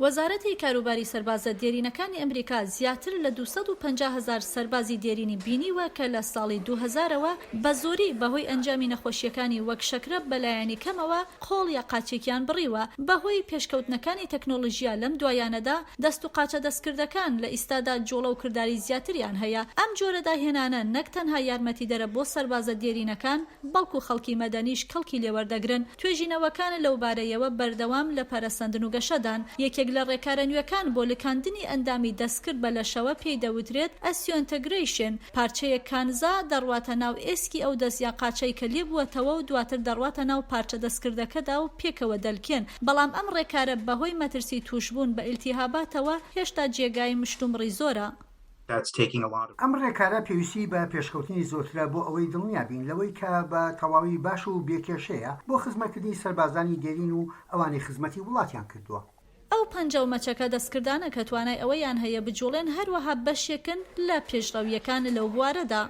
وەزارەتی کاروباری سەربازە دێرینەکانی ئەمریکا زیاتر لە 250,000 سەربازی دێرینی بینیوە کە لە ساڵی 2000ەوە بە زۆری بەهۆی ئەنجامی نەخۆشیەکانی وەک شەکرە بەلایەنی کەمەوە قۆڵ یا قاچێکیان بڕیوە. بەهۆی پێشکەوتنەکانی تەکنۆلۆژیا لەم دوایانەدا دەست و قاچە دەستکردەکان لە ئیستادا جۆڵە و کردداری زیاتریان هەیە. ئەم جۆرە داهێنانە نەک تەنها یارمەتیدەرە بۆ سەربازە دێرینەکان بەڵکو خەڵکی مەدەنیش کەڵکی لێوەردەگرن. توێژینەوەکان لەو بارەیەوە بەردەوام لە پەرەسەندن و گەشەدان. یەکێک لە ڕێکارە نوێەکان بۆ لکاندنی ئەندامی دەستکرد بە لەشەوە پێی دەوترێت ئەسیۆ ئینتەگرەیشن. پارچەیەک کانزا دەڕواتە ناو ئێسکی ئەو دەست یا قاچەی کە لێبووەتەوە و دواتر دەڕواتە ناو پارچە دەستکردەکەدا و پێکەوە دەلکێن. بەڵام ئەم ڕێکارە بەهۆی مەترسی توشبوون بە ئیلتیهاباتەوە هێشتا جێگای مشتومڕی زۆرە. ئەم ڕێکارە پێویستی بە پێشکەوتنی زۆرترە بۆ ئەوەی دڵنیابین لەوەی کە بە تەواوی باش و بێکێشەیە بۆ خزمەتکردنی سەربازانی دێرین و ئەوانی خزمەتی وڵاتیان کردووە. ئەو پەنجە و مەچەکە دەستکردانە کە توانای ئەوەیان هەیە بجوڵێن هەروەها بەشێکن لە پێشڕەویەکان لەو بوارەدا.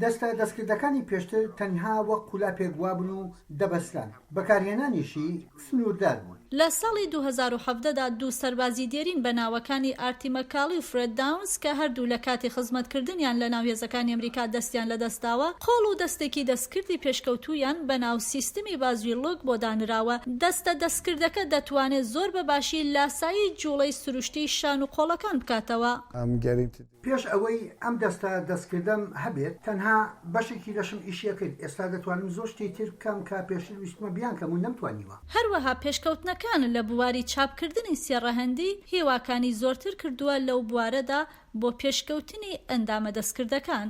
دەستە دەستکردەکانی پێشتر تەنها وەک قولاپێک وابن و دەبەستان بەکارهێنانیشی سنووردار بوون. لە ساڵی 2017دا دوو سەربازی دێرین بە ناوەکانی ئارتیمەکاڵی و فرێد داونز کە هەردوو لە کاتی خزمەتکردنیان لە ناو هێزەکانی ئەمریکا دەستیان لەدەستاوە قۆڵ و دەستێکی دەستکردی پێشکەوتویان بە ناو سیستمی بازوی لۆک بۆ دانراوە. دەستە دەستکردەکە دەتوانێت زۆر بەباشی لاسایی جوڵەی سروشتی شان و قۆڵەکان بکاتەوە. پێش ئەوەی ئەم دەستە دەستکردەم هەبێت تەنها بەشێکی لەشم ئیشیە کرد. ئێستا دەتوانم زۆر شتی تر بکەم کە پێشتر ویستمە بیان کەم و نەمتوانیوە. هەروەها پێشکەوتنەکان لە بواری چاپکردنی سێڕەهەندی هێواکانی زۆرتر کردووە لەو بوارەدا بۆ پێشکەوتنی ئەندامە دەستکردەکان.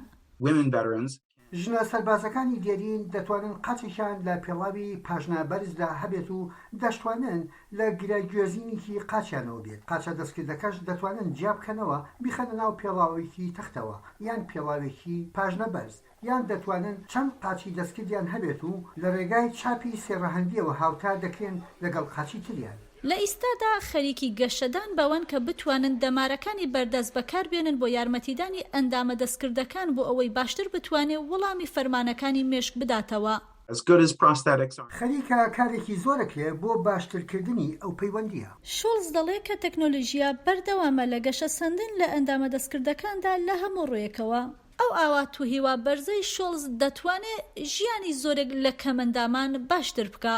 ژنە سەربازەکانی دێرین دەتوانن قاچێکیان لە پێڵاوی پاژنە بەرزدا هەبێت و دەشتوانن لە گرایگوێزینێکی قاچیانەوە بێت. قاچە دەستکردەکەش دەتوانن جیا بکەنەوە بیخەنە ناو پێڵاوێکی تەختەوە یان پێڵاوێکی پاژنە بەرز، یان دەتوانن چەند قاچی دەستکردیان هەبێت و لە ڕێگای چاپی سێڕەهەندیەوە هاوتا دەکرێن لەگەڵ قاچی تریان. لە ئیستادا خەریکی گەشەدان بەوەن کە بتوانن دەمارەکانی بەردەست بەکاربێنن بۆ یارمەتیدانی ئەندامە دەستکردەکان بۆ ئەوەی باشتر بتوانێت وەڵامی فەرمانەکانی مێشک بداتەوە. خەریکە کارێکی زۆرەکێ بۆ باشترکردنی ئەو پەیوەندیە. شۆڵز دەڵێ کە تەکنۆلۆژیا بەردەوامە لە گەشە سەندن لە ئەندامە دەستکردەکاندا لە هەموو ڕوویەکەوە. ئەو ئاوا توهیوا بەرزەی شۆڵز دەتوانێت ژیانی زۆرێک لە کەمەندامان باشتر بکە.